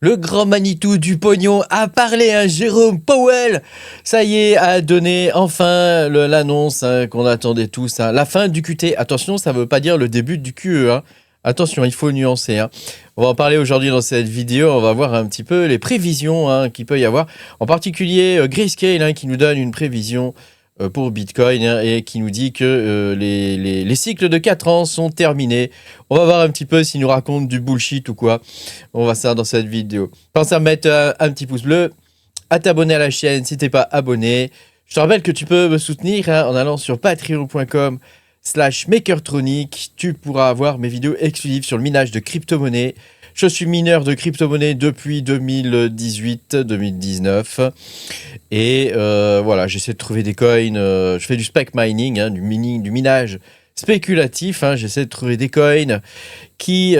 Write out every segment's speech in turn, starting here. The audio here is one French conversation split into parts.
Le grand Manitou du pognon a parlé, hein, Jérôme Powell. Ça y est, a donné enfin l'annonce qu'on attendait tous. La fin du QT. Attention, ça ne veut pas dire le début du QE. Attention, il faut nuancer. On va en parler aujourd'hui dans cette vidéo. On va voir un petit peu les prévisions qu'il peut y avoir. En particulier, Grayscale qui nous donne une prévision pour Bitcoin et qui nous dit que les cycles de 4 ans sont terminés. On va voir un petit peu s'il nous raconte du bullshit ou quoi. On va voir ça dans cette vidéo. Pense à mettre un petit pouce bleu, à t'abonner à la chaîne si t'es pas abonné. Je te rappelle que tu peux me soutenir en allant sur patreon.com/makertronic. Tu pourras avoir mes vidéos exclusives sur le minage de crypto-monnaies. Je suis mineur de crypto-monnaies depuis 2018-2019. Et voilà, j'essaie de trouver des coins. Je fais du spec mining, du minage spéculatif. J'essaie de trouver des coins qui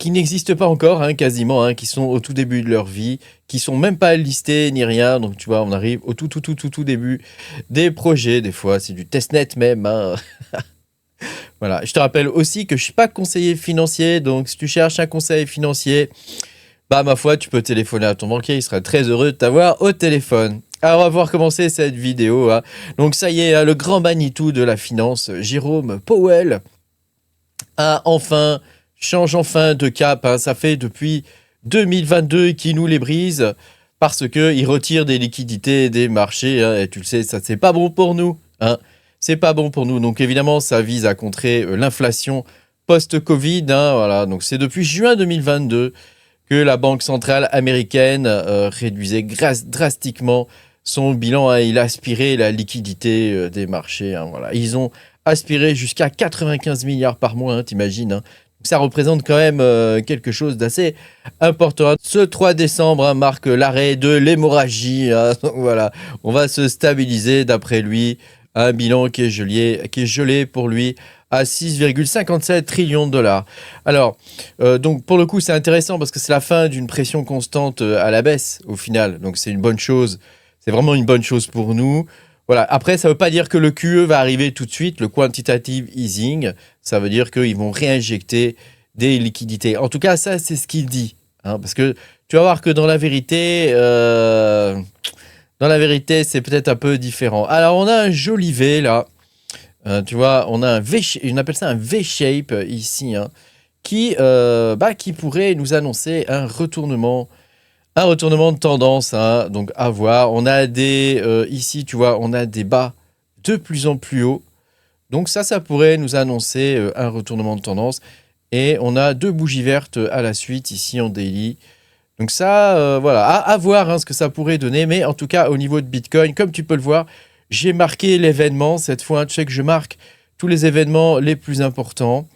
n'existent pas encore, quasiment, qui sont au tout début de leur vie, qui sont même pas listés ni rien. Donc tu vois, on arrive au tout début des projets. Des fois, c'est du testnet même. Voilà. Je te rappelle aussi que je suis pas conseiller financier. Donc si tu cherches un conseil financier, ma foi, tu peux téléphoner à ton banquier, il sera très heureux de t'avoir au téléphone. Alors, on va voir commencer cette vidéo. Donc, ça y est, le grand Manitou de la finance, Jérôme Powell, change enfin de cap. Ça fait depuis 2022 qu'il nous les brise parce qu'il retire des liquidités des marchés. Et tu le sais, ça, c'est pas bon pour nous. C'est pas bon pour nous. Donc, évidemment, ça vise à contrer l'inflation post-Covid. Voilà. Donc, c'est depuis juin 2022 que la Banque centrale américaine réduisait drastiquement son bilan. Il a aspiré la liquidité des marchés. Voilà. Ils ont aspiré jusqu'à 95 milliards par mois, t'imagines. Ça représente quand même quelque chose d'assez important. Ce 3 décembre marque l'arrêt de l'hémorragie. Voilà. On va se stabiliser d'après lui. Un bilan qui est gelé pour lui à 6,57 trillions de dollars. Alors, donc pour le coup, c'est intéressant parce que c'est la fin d'une pression constante à la baisse au final. Donc c'est une bonne chose. C'est vraiment une bonne chose pour nous. Voilà. Après, ça ne veut pas dire que le QE va arriver tout de suite, le quantitative easing. Ça veut dire qu'ils vont réinjecter des liquidités. En tout cas, ça, c'est ce qu'il dit. Parce que tu vas voir que dans la vérité, c'est peut-être un peu différent. Alors, on a un joli V là. Tu vois, on a un V, on appelle ça un V-shape ici, qui pourrait nous annoncer un retournement de tendance. Donc, à voir. On a ici, tu vois, on a des bas de plus en plus hauts. Donc, ça pourrait nous annoncer un retournement de tendance. Et on a 2 bougies vertes à la suite ici en daily. Donc, ça, voilà, à voir ce que ça pourrait donner. Mais en tout cas, au niveau de Bitcoin, comme tu peux le voir, j'ai marqué l'événement. Cette fois, tu sais que je marque tous les événements les plus importants,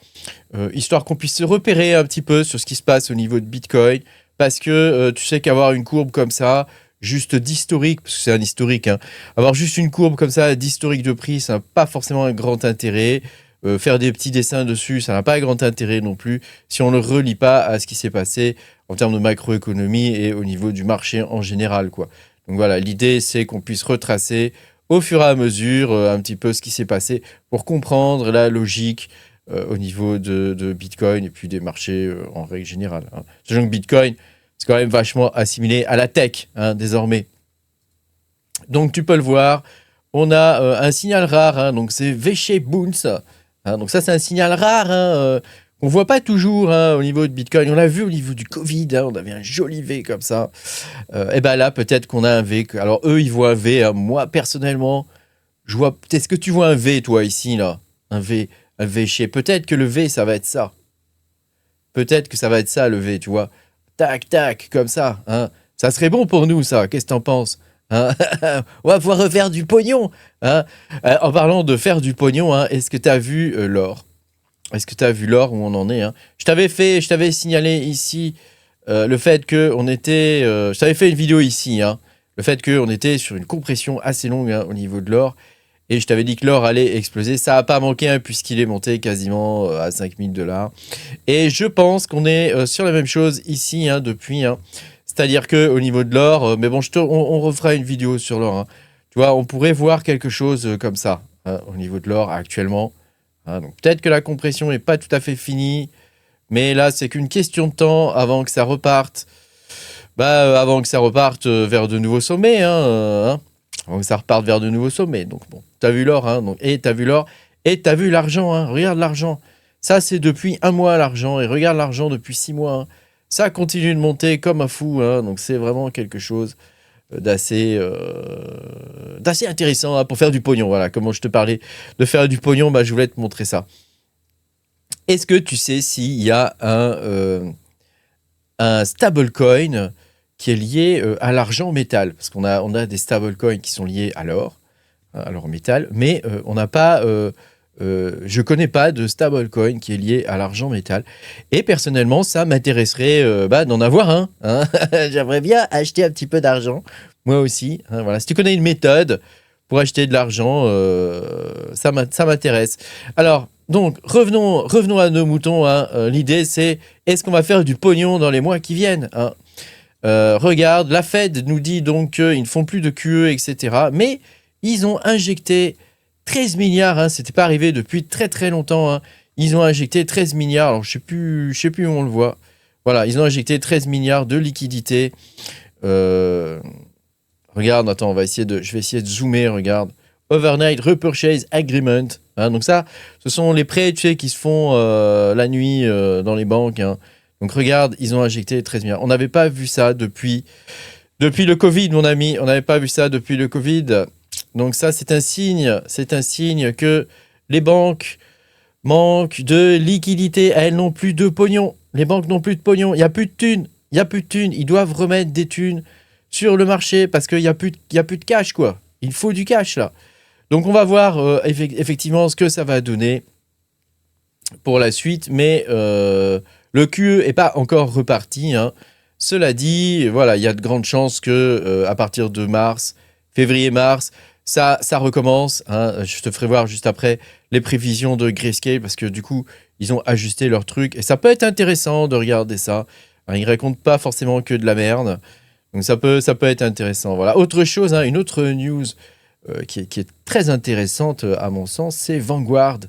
histoire qu'on puisse se repérer un petit peu sur ce qui se passe au niveau de Bitcoin. Parce que tu sais qu'avoir une courbe comme ça, juste d'historique, parce que c'est un historique, avoir juste une courbe comme ça d'historique de prix, ça n'a pas forcément un grand intérêt. Faire des petits dessins dessus, ça n'a pas un grand intérêt non plus si on ne le relie pas à ce qui s'est passé en termes de macroéconomie et au niveau du marché en général, quoi. Donc voilà, l'idée, c'est qu'on puisse retracer au fur et à mesure un petit peu ce qui s'est passé pour comprendre la logique au niveau de Bitcoin et puis des marchés en règle générale. Sachant que Bitcoin, c'est quand même vachement assimilé à la tech désormais. Donc tu peux le voir, on a un signal rare, donc c'est V-shape bounce. Donc ça, c'est un signal rare qu'on ne voit pas toujours au niveau de Bitcoin. On l'a vu au niveau du Covid, on avait un joli V comme ça. Et bien là, peut-être qu'on a un V. Alors eux, ils voient un V. Moi, personnellement, je vois... Est-ce que tu vois un V, toi, ici, là? Un V shape. Peut-être que le V, ça va être ça. Peut-être que ça va être ça, le V, tu vois. Tac, tac, comme ça. Ça serait bon pour nous, ça. Qu'est-ce que t'en penses? On va pouvoir refaire du pognon. En parlant de faire du pognon, est-ce que tu as vu l'or? Est-ce que tu as vu l'or où on en est? Je t'avais signalé ici le fait que on était... je t'avais fait une vidéo ici, le fait qu'on était sur une compression assez longue au niveau de l'or. Et je t'avais dit que l'or allait exploser. Ça n'a pas manqué puisqu'il est monté quasiment à 5000 $. Et je pense qu'on est sur la même chose ici depuis. C'est-à-dire qu'au niveau de l'or, mais bon, on refera une vidéo sur l'or. Tu vois, on pourrait voir quelque chose comme ça au niveau de l'or actuellement. Donc peut-être que la compression n'est pas tout à fait finie. Mais là, c'est qu'une question de temps avant que ça reparte. Avant que ça reparte vers de nouveaux sommets, hein. Avant que ça reparte vers de nouveaux sommets. Donc bon, t'as vu l'or, hein. Et t'as vu l'or, et t'as vu l'argent, hein. Regarde l'argent. Ça, c'est depuis 1 mois l'argent, et regarde l'argent depuis 6 mois. Hein. Ça continue de monter comme un fou, hein. Donc c'est vraiment quelque chose d'assez intéressant, hein, pour faire du pognon. Voilà, comment je te parlais de faire du pognon, je voulais te montrer ça. Est-ce que tu sais s'il y a un stablecoin qui est lié à l'argent métal? Parce qu'on a des stablecoins qui sont liés à l'or métal, mais on n'a pas... je connais pas de stablecoin qui est lié à l'argent métal. Et personnellement, ça m'intéresserait d'en avoir un. Hein. J'aimerais bien acheter un petit peu d'argent, moi aussi. Hein, voilà. Si tu connais une méthode pour acheter de l'argent, ça m'intéresse. Alors, donc, revenons à nos moutons. Hein. L'idée, c'est, est-ce qu'on va faire du pognon dans les mois qui viennent, hein? Regarde, la Fed nous dit donc qu'ils ne font plus de QE, etc. Mais ils ont injecté 13 milliards, hein, c'était pas arrivé depuis très très longtemps. Hein. Ils ont injecté 13 milliards, alors je sais plus où on le voit. Voilà, ils ont injecté 13 milliards de liquidités. Regarde, attends, je vais essayer de zoomer, regarde. Overnight Repurchase Agreement. Hein, donc ça, ce sont les prêts, tu sais, qui se font la nuit dans les banques. Hein. Donc regarde, ils ont injecté 13 milliards. On n'avait pas vu ça depuis le Covid, mon ami. On n'avait pas vu ça depuis le Covid. Donc ça, c'est un signe que les banques manquent de liquidité. Elles n'ont plus de pognon. Les banques n'ont plus de pognon. Il n'y a plus de thunes. Ils doivent remettre des thunes sur le marché parce qu'il n'y a plus de cash, quoi. Il faut du cash, là. Donc on va voir effectivement ce que ça va donner pour la suite. Mais le QE n'est pas encore reparti. Hein. Cela dit, voilà, il y a de grandes chances que à partir de février-mars, ça recommence. Hein. Je te ferai voir juste après les prévisions de Grayscale parce que du coup, ils ont ajusté leur truc. Et ça peut être intéressant de regarder ça. Hein, ils ne racontent pas forcément que de la merde. Donc ça peut être intéressant. Voilà. Autre chose, hein, une autre news qui est très intéressante à mon sens, c'est Vanguard.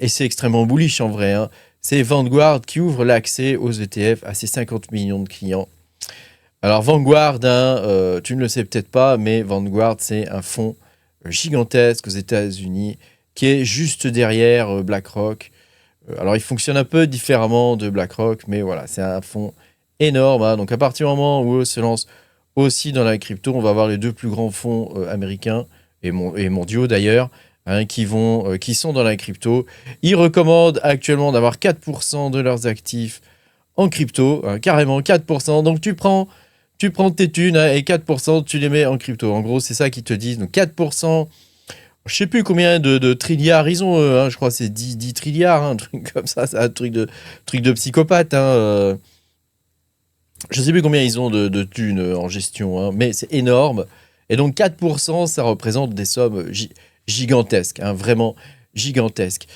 Et c'est extrêmement bullish en vrai. Hein. C'est Vanguard qui ouvre l'accès aux ETF à ses 50 millions de clients. Alors Vanguard, hein, tu ne le sais peut-être pas, mais Vanguard, c'est un fonds gigantesque aux États-Unis qui est juste derrière BlackRock. Alors il fonctionne un peu différemment de BlackRock, mais voilà, c'est un fonds énorme. Hein. Donc à partir du moment où eux se lancent aussi dans la crypto, on va avoir les deux plus grands fonds américains et mondiaux d'ailleurs, hein, qui sont dans la crypto. Ils recommandent actuellement d'avoir 4% de leurs actifs en crypto, hein, carrément 4%. Donc tu prends tes thunes, hein, et 4%, tu les mets en crypto. En gros, c'est ça qu'ils te disent. Donc 4%, je ne sais plus combien de trilliards ils ont, hein, je crois que c'est 10 trilliards, hein, un truc comme ça, c'est un truc de psychopathe. Hein, je ne sais plus combien ils ont de thunes en gestion, hein, mais c'est énorme. Et donc 4%, ça représente des sommes gigantesques, hein, vraiment gigantesques.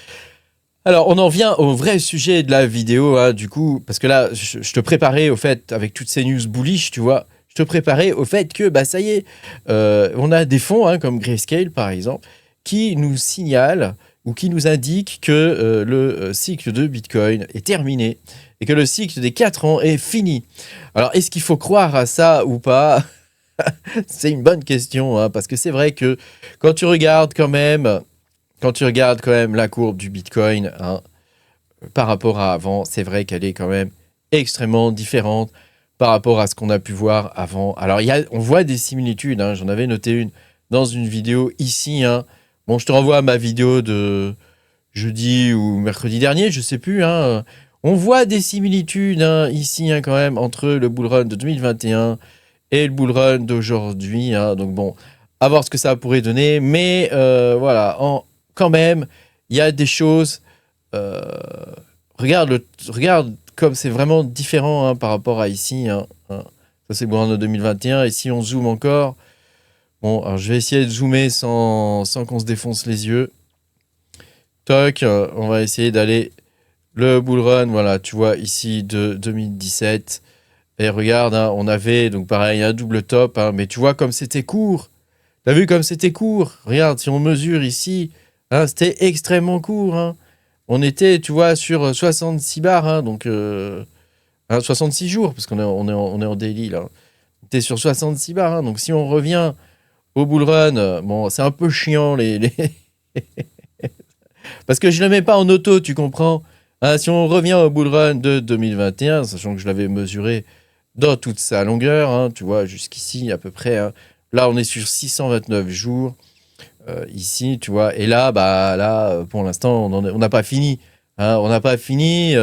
Alors, on en vient au vrai sujet de la vidéo, hein, du coup, parce que là, je te préparais au fait, avec toutes ces news bullish, tu vois, je te préparais au fait que, ça y est, on a des fonds, hein, comme Grayscale, par exemple, qui nous signalent ou qui nous indiquent que le cycle de Bitcoin est terminé et que le cycle des 4 ans est fini. Alors, est-ce qu'il faut croire à ça ou pas? C'est une bonne question, hein, parce que c'est vrai que quand tu regardes quand même la courbe du Bitcoin, hein, par rapport à avant, c'est vrai qu'elle est quand même extrêmement différente par rapport à ce qu'on a pu voir avant. Alors, on voit des similitudes. Hein, j'en avais noté une dans une vidéo ici. Hein. Bon, je te renvoie à ma vidéo de jeudi ou mercredi dernier, je sais plus. Hein. On voit des similitudes, hein, ici, hein, quand même, entre le bull run de 2021 et le bull run d'aujourd'hui. Hein. Donc bon, à voir ce que ça pourrait donner. Mais voilà, quand même, il y a des choses. Regarde comme c'est vraiment différent, hein, par rapport à ici. Hein. Ça, c'est le bull run de 2021. Et si on zoome encore, bon, alors je vais essayer de zoomer sans qu'on se défonce les yeux. Toc, on va essayer d'aller le bull run, voilà, tu vois, ici de 2017. Et regarde, hein, on avait, donc pareil, un double top, hein, mais tu vois comme c'était court. T'as vu comme c'était court? Regarde, si on mesure ici, hein, c'était extrêmement court. Hein. on était, tu vois, sur 66 bars, hein, donc 66 jours, parce on est en daily, là. On était sur 66 bars, hein, donc si on revient au bull run, bon, c'est un peu chiant, parce que je ne le mets pas en auto, tu comprends? Hein, si on revient au bull run de 2021, sachant que je l'avais mesuré dans toute sa longueur, hein, tu vois, jusqu'ici à peu près, hein. Là, on est sur 629 jours. Ici, tu vois, et là, pour l'instant, on n'a pas fini. Hein, on n'a pas fini.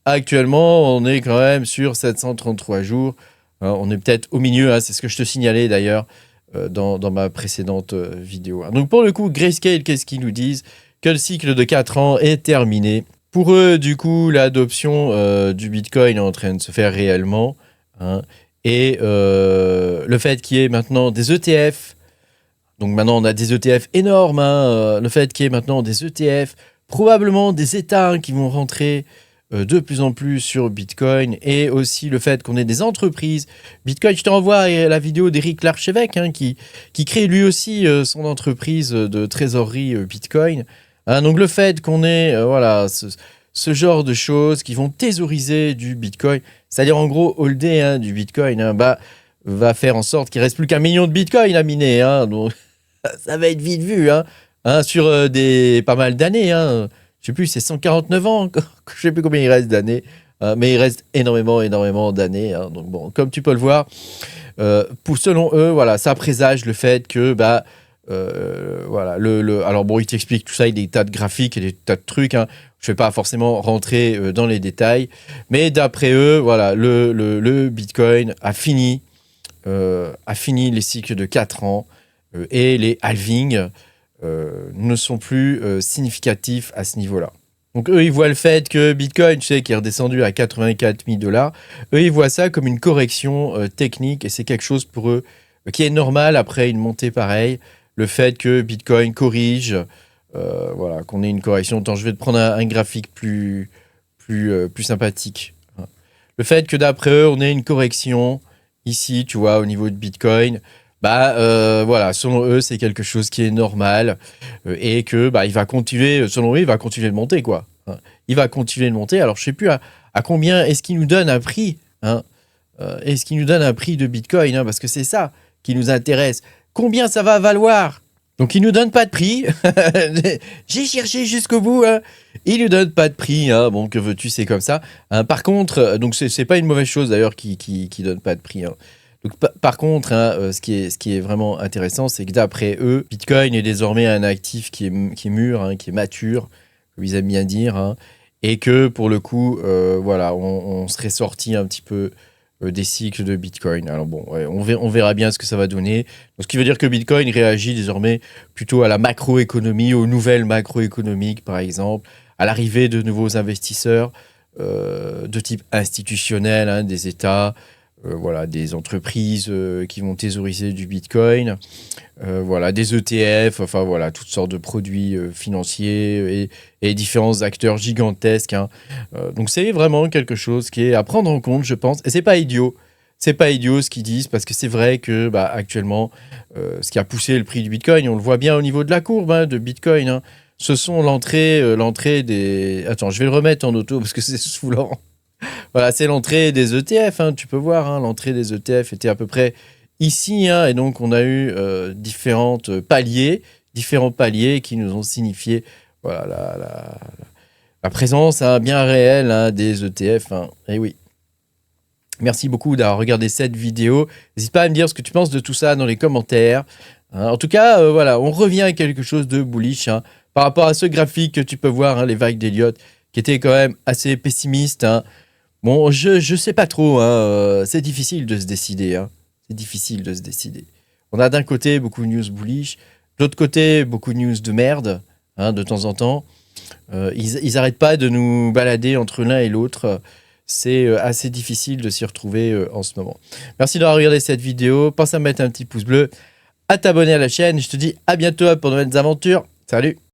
Actuellement, on est quand même sur 733 jours. Hein, on est peut-être au milieu, hein, c'est ce que je te signalais d'ailleurs dans ma précédente vidéo. Hein. Donc pour le coup, Grayscale, qu'est-ce qu'ils nous disent? Que le cycle de 4 ans est terminé. Pour eux, du coup, l'adoption du Bitcoin est en train de se faire réellement. Hein, et le fait qu'il y ait maintenant des ETF. Donc maintenant, on a des ETF énormes. Hein, le fait qu'il y ait maintenant des ETF, probablement des États qui vont rentrer de plus en plus sur Bitcoin, et aussi le fait qu'on ait des entreprises. Bitcoin, je te renvoie à la vidéo d'Éric Larchevêque, hein, qui crée lui aussi son entreprise de trésorerie Bitcoin. Hein, donc le fait qu'on ait voilà, ce genre de choses qui vont thésauriser du Bitcoin, c'est-à-dire en gros holder hein, du Bitcoin, hein, va faire en sorte qu'il ne reste plus qu'un million de Bitcoin à miner. Hein, donc ça va être vite vu, hein, sur pas mal d'années. Hein. Je sais plus, c'est 149 ans, je sais plus combien il reste d'années, mais il reste énormément d'années. Hein. Donc bon, comme tu peux le voir, selon eux, voilà, ça présage le fait que, voilà, alors bon, il t'explique tout ça, il y a des tas de graphiques et des tas de trucs. Hein. Je ne vais pas forcément rentrer dans les détails, mais d'après eux, voilà, le Bitcoin a fini les cycles de 4 ans. Et les halvings ne sont plus significatifs à ce niveau-là. Donc eux, ils voient le fait que Bitcoin, tu sais, qui est redescendu à 84 000 $, eux, ils voient ça comme une correction technique, et c'est quelque chose pour eux qui est normal après une montée pareille. Le fait que Bitcoin corrige, voilà, qu'on ait une correction. Attends, je vais te prendre un graphique plus sympathique. Le fait que d'après eux, on ait une correction ici, tu vois, au niveau de Bitcoin, voilà, selon eux, c'est quelque chose qui est normal et que il va continuer, selon eux, il va continuer de monter, quoi. Hein. Il va continuer de monter. Alors, je sais plus à combien est-ce qu'il nous donne un prix, hein, est-ce qu'il nous donne un prix de Bitcoin, hein, parce que c'est ça qui nous intéresse. Combien ça va valoir? Donc, il nous donne pas de prix. J'ai cherché jusqu'au bout. Hein. Il nous donne pas de prix. Hein. Bon, que veux-tu, c'est comme ça. Hein. Par contre, donc c'est pas une mauvaise chose d'ailleurs qui donne pas de prix. Hein. Donc, par contre, hein, ce qui est vraiment intéressant, c'est que d'après eux, Bitcoin est désormais un actif qui est mûr, hein, qui est mature, comme ils aiment bien dire, hein, et que pour le coup, voilà, on serait sorti un petit peu des cycles de Bitcoin. Alors bon, ouais, on verra bien ce que ça va donner. Donc, ce qui veut dire que Bitcoin réagit désormais plutôt à la macroéconomie, aux nouvelles macroéconomiques, par exemple, à l'arrivée de nouveaux investisseurs de type institutionnel, hein, des États, voilà, des entreprises qui vont thésauriser du Bitcoin, voilà, des ETF, enfin voilà, toutes sortes de produits financiers et différents acteurs gigantesques. Hein. Donc c'est vraiment quelque chose qui est à prendre en compte, je pense. Et c'est pas idiot. C'est pas idiot ce qu'ils disent, parce que c'est vrai que actuellement, ce qui a poussé le prix du Bitcoin, on le voit bien au niveau de la courbe hein, de Bitcoin. Hein, ce sont l'entrée des... Attends, je vais le remettre en auto parce que c'est saoulant. Voilà, c'est l'entrée des ETF, hein, tu peux voir, hein, l'entrée des ETF était à peu près ici, hein, et donc on a eu différents paliers qui nous ont signifié voilà, la présence hein, bien réelle hein, des ETF. Hein, et oui. Merci beaucoup d'avoir regardé cette vidéo. N'hésite pas à me dire ce que tu penses de tout ça dans les commentaires. Hein, en tout cas, voilà, on revient à quelque chose de bullish hein, par rapport à ce graphique que tu peux voir, hein, les vagues d'Elliott, qui étaient quand même assez pessimistes. Hein. Bon, je sais pas trop, hein, c'est difficile de se décider. Hein. C'est difficile de se décider. On a d'un côté beaucoup de news bullish, de l'autre côté beaucoup de news de merde, hein, de temps en temps. Ils arrêtent pas de nous balader entre l'un et l'autre. C'est assez difficile de s'y retrouver en ce moment. Merci d'avoir regardé cette vidéo. Pense à mettre un petit pouce bleu, à t'abonner à la chaîne. Je te dis à bientôt pour de nouvelles aventures. Salut!